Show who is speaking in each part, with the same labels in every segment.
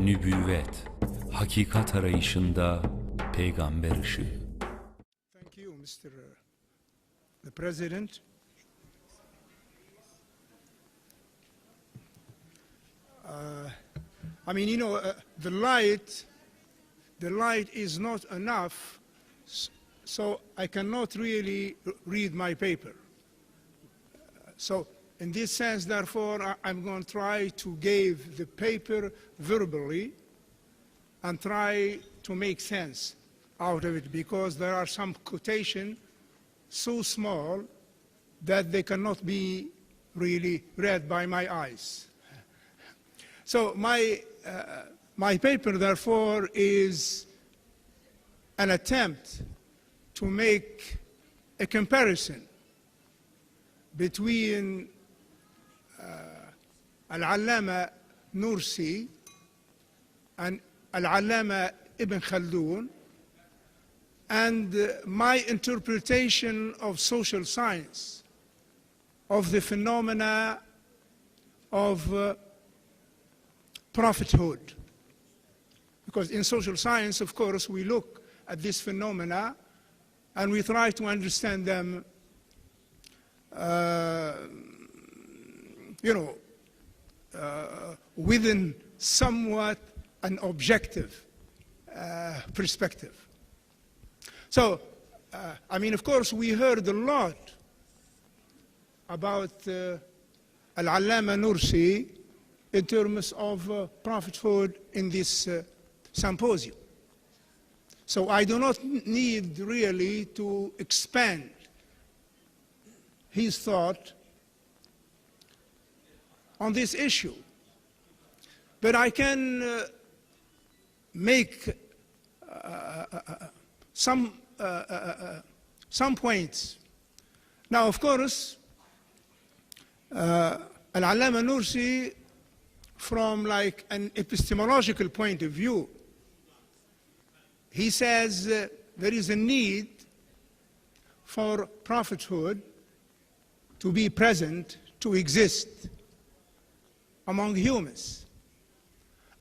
Speaker 1: nübüvvet, hakikat arayışında peygamber ışığı.
Speaker 2: Thank you, Mr. The President. I mean, you know, the light is not enough, so I cannot really read my paper. So in this sense, therefore, I'm going to try to give the paper verbally and try to make sense out of it, because there are some quotations so small that they cannot be really read by my eyes. So my paper, therefore, is an attempt to make a comparison between Al-Allama Nursi and Al-Allama Ibn Khaldun, and my interpretation of social science, of the phenomena of prophethood. Because in social science, of course, we look at these phenomena and we try to understand them, within somewhat an objective perspective. So, I mean, of course, we heard a lot about Al-Allama Nursi in terms of prophethood in this symposium. So I do not need really to expand his thought on this issue. But I can make some points. Now, of course, Al-Allama Nursi, from like an epistemological point of view, he says there is a need for prophethood to be present, to exist among humans.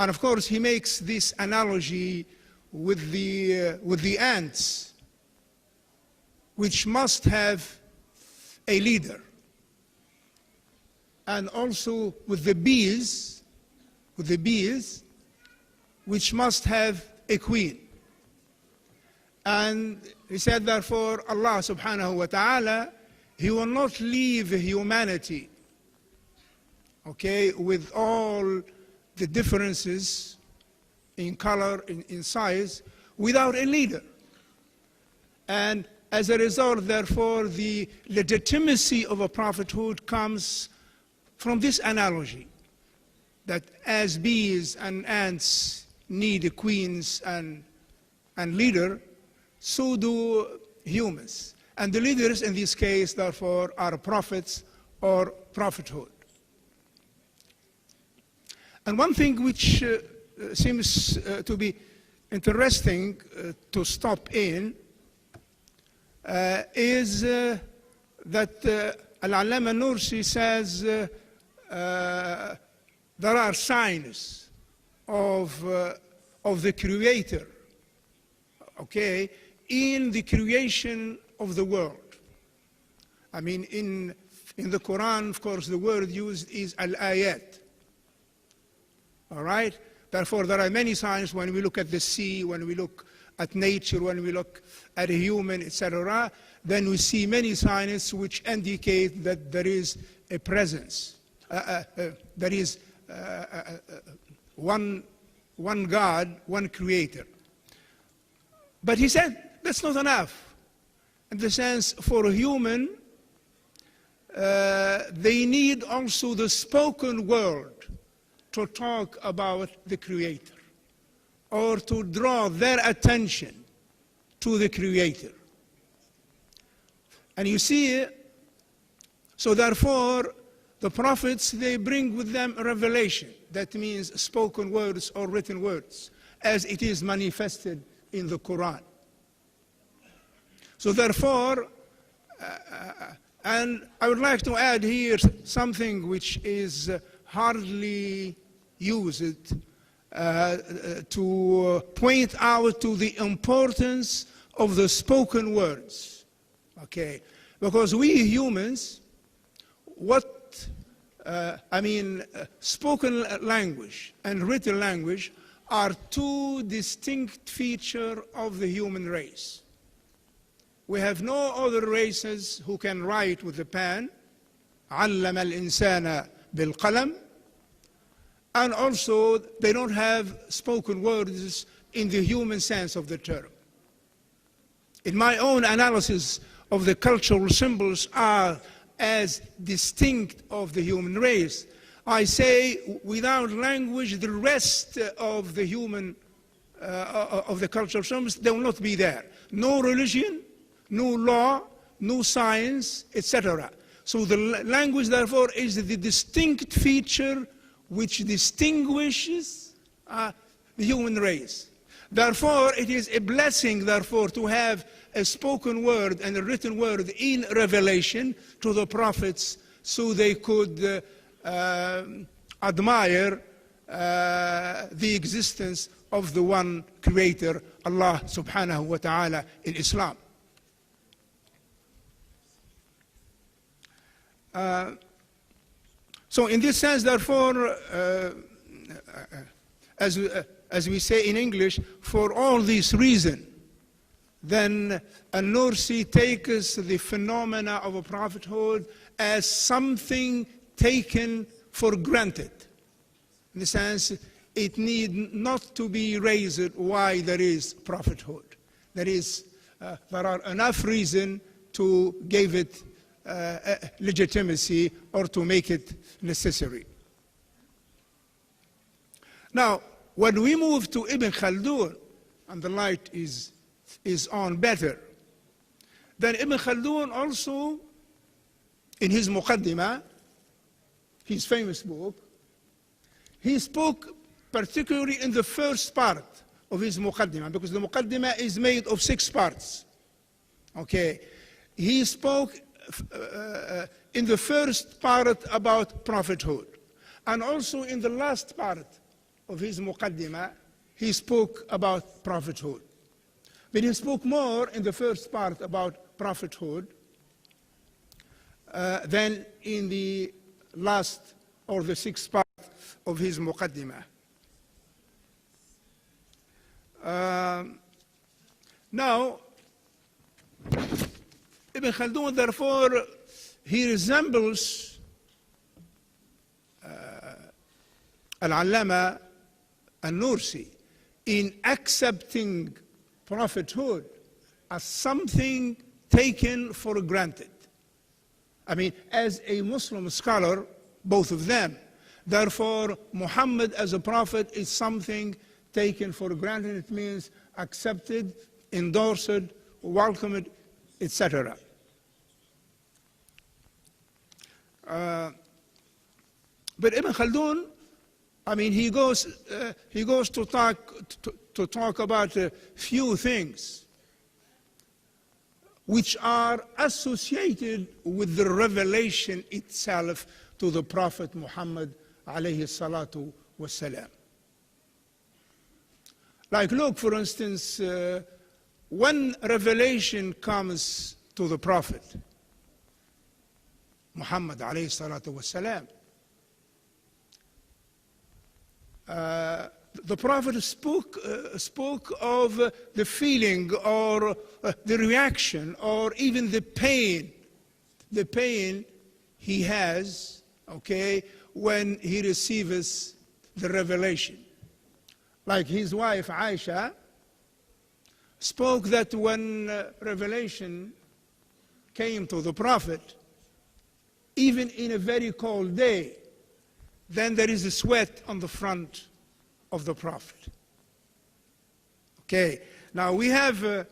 Speaker 2: And of course, he makes this analogy with the ants, which must have a leader, and also with the bees, which must have a queen. And he said, therefore, Allah subhanahu wa ta'ala, He will not leave humanity, okay, with all the differences in color, in size, without a leader. And as a result, therefore, the legitimacy of a prophethood comes from this analogy, that as bees and ants need queens and leader, so do humans. And the leaders in this case, therefore, are prophets or prophethood. And one thing which seems to be interesting to stop in is that Al-Allama Nursi says there are signs of the Creator, okay, in the creation of the world. I mean, in the Quran, of course, the word used is al-ayat. All right? Therefore, there are many signs when we look at the sea, when we look at nature, when we look at a human, etc., then we see many signs which indicate that there is a presence. There is one God, one Creator. But he said that's not enough. In the sense, for a human, they need also the spoken word to talk about the Creator, or to draw their attention to the Creator. And you see, so therefore, the prophets, they bring with them a revelation. That means spoken words or written words, as it is manifested in the Quran. So therefore, and I would like to add here something which is hardly used to point out to the importance of the spoken words. Okay, because we humans, spoken language and written language are two distinct features of the human race. We have no other races who can write with a pen. علم الإنسان بالقلم. And also, they don't have spoken words in the human sense of the term. In my own analysis of the cultural symbols are as distinct of the human race, I say without language, the rest of the human, of the cultural symbols, they will not be there. No religion, no law, no science, etc. So the language, therefore, is the distinct feature which distinguishes the human race. Therefore, it is a blessing, therefore, to have a spoken word and a written word in revelation to the prophets so they could admire the existence of the one creator, Allah subhanahu wa ta'ala, in Islam. So in this sense, therefore, as we say in English, for all these reasons, then Nursi takes the phenomena of a prophethood as something taken for granted. In the sense, it need not to be raised why there is prophethood. There are enough reasons to give it legitimacy or to make it necessary. Now, when we move to Ibn Khaldun, and the light is on better, then Ibn Khaldun also, in his Muqaddimah, his famous book, he spoke particularly in the first part of his Muqaddimah, because the Muqaddimah is made of 6 parts. Okay, he spoke in the first part about prophethood, and also in the last part of his Muqaddimah, he spoke about prophethood. But he spoke more in the first part about prophethood than in the last or the 6th part of his Muqaddimah. Now, Ibn Khaldun, therefore, he resembles Al-Allama Nursi in accepting prophethood as something taken for granted. I mean, as a Muslim scholar, both of them, therefore, Muhammad as a prophet is something taken for granted. It means accepted, endorsed, welcomed, etc. But Ibn Khaldun, I mean, he goes to talk about a few things which are associated with the revelation itself to the Prophet Muhammad alayhi salatu wasalam. Like, look, for instance, when revelation comes to the Prophet Muhammad alayhi salatu wasalam, the Prophet spoke of the feeling or the reaction or even the pain he has, okay, when he receives the revelation. Like his wife Aisha spoke that when revelation came to the Prophet, even in a very cold day, then there is a sweat on the front of the Prophet. Okay, now we have,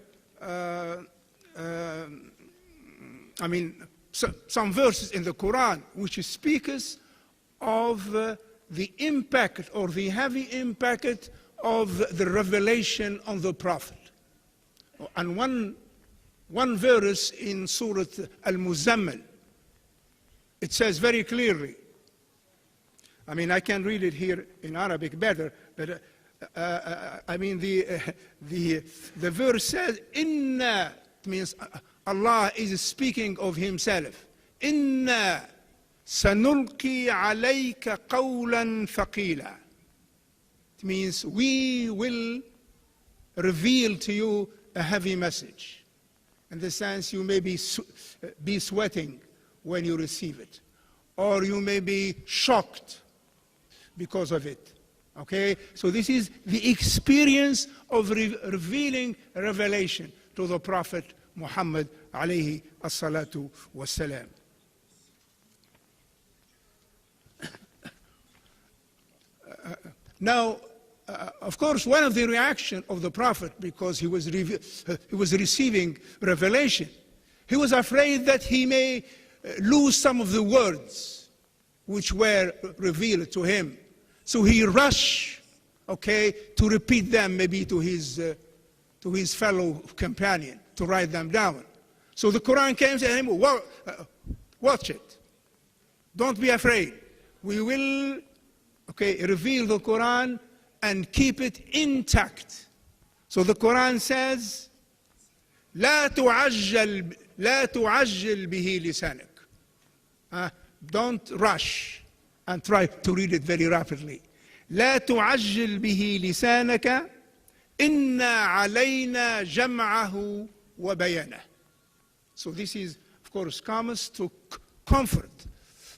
Speaker 2: some verses in the Quran which speaks of the impact or the heavy impact of the revelation on the Prophet. And one verse in Surah Al-Muzammil, it says very clearly, I mean, I can read it here in Arabic better, but I mean, the verse says, Inna, it means Allah is speaking of himself. Inna sanulqi alayka qawlan thaqila. It means we will reveal to you a heavy message. In the sense, you may be sweating when you receive it, or you may be shocked because of it. Okay, so this is the experience of revealing revelation to the Prophet Muhammad alayhi as-salatu was-salam. Now, of course, one of the reactions of the Prophet, because he was receiving revelation, he was afraid that he may lose some of the words which were revealed to him. So he rushed, okay, to repeat them maybe to his fellow companion, to write them down. So the Quran came and said to him, watch it. Don't be afraid. We will, okay, reveal the Quran and keep it intact. So the Quran says, لا تعجل به لسانك. Don't rush and try to read it very rapidly. لا تعجل به لسانك إنا علينا جمعه وبيانه. So this is, of course, comes to comfort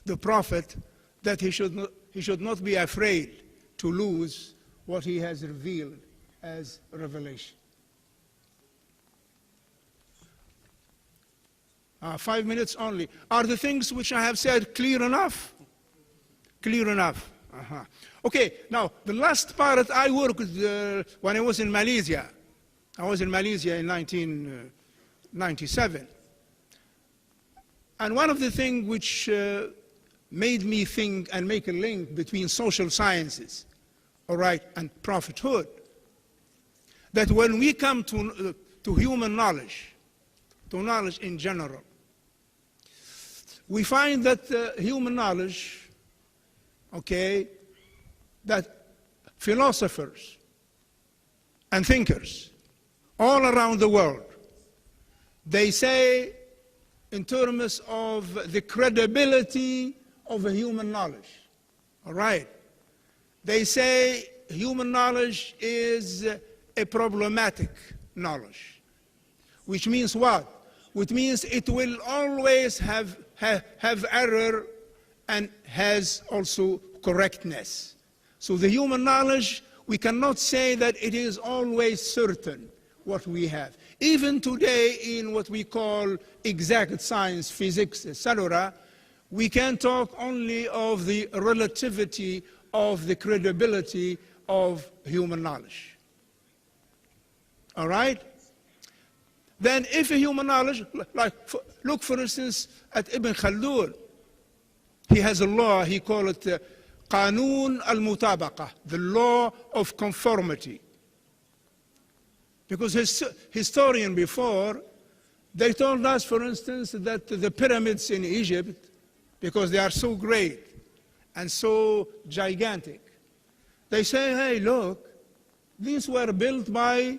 Speaker 2: the Prophet that he should not be afraid to lose what he has revealed as revelation. 5 minutes only. Are the things which I have said clear enough? Clear enough. Okay, now the last part I worked when I was in Malaysia. I was in Malaysia in 1997. And one of the things which made me think and make a link between social sciences, all right, and prophethood, that when we come to human knowledge, to knowledge in general, we find that human knowledge, okay, that philosophers and thinkers all around the world, they say in terms of the credibility of human knowledge, all right? They say human knowledge is a problematic knowledge, which means what? Which means it will always have error and has also correctness. So the human knowledge, we cannot say that it is always certain what we have. Even today in what we call exact science, physics, etc., we can talk only of the relativity of the credibility of human knowledge. All right? Then if a human knowledge, like look for instance at Ibn Khaldun, he has a law, he called it Qanun al-Mutabaqah, the law of conformity. Because his historian before, they told us, for instance, that the pyramids in Egypt, because they are so great and so gigantic, they say, hey, look, these were built by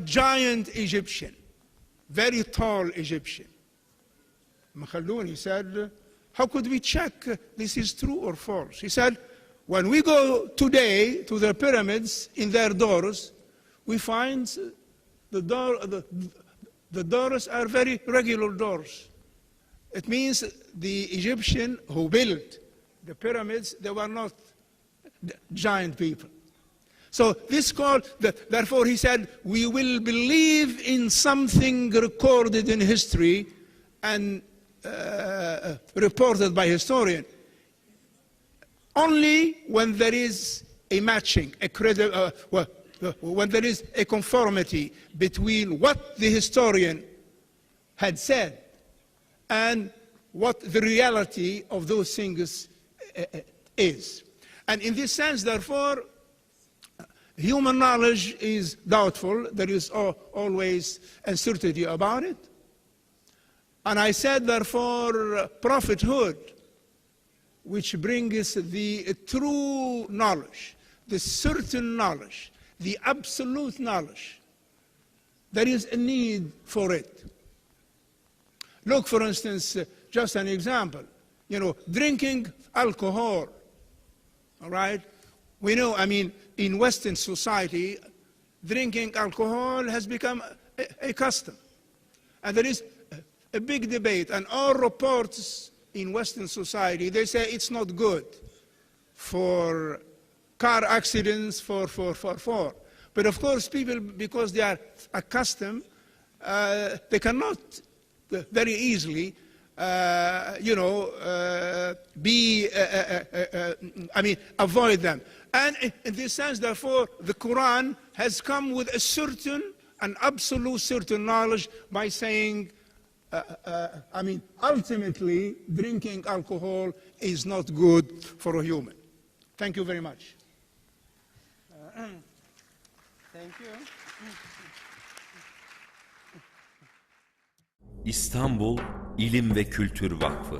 Speaker 2: giant Egyptian, very tall Egyptian. Khaldun, he said, how could we check this is true or false? He said, when we go today to the pyramids in their doors, we find the doors are very regular doors. It means the Egyptian who built the pyramids, they were not giant people. So this called, therefore he said, we will believe in something recorded in history and reported by historian only when there is a matching, when there is a conformity between what the historian had said and what the reality of those things is. And in this sense, therefore, human knowledge is doubtful. There is always uncertainty about it. And I said, therefore, prophethood, which brings the true knowledge, the certain knowledge, the absolute knowledge, there is a need for it. Look, for instance, just an example, drinking alcohol, all right? We know, in Western society, drinking alcohol has become a custom. And there is a big debate, and all reports in Western society, they say it's not good for car accidents, for. But of course, people, because they are accustomed, they cannot very easily, avoid them. And in this sense, therefore, the Quran has come with an absolute certain knowledge by saying, ultimately, drinking alcohol is not good for a human. Thank you very much.
Speaker 3: Thank you.
Speaker 1: İstanbul İlim ve Kültür Vakfı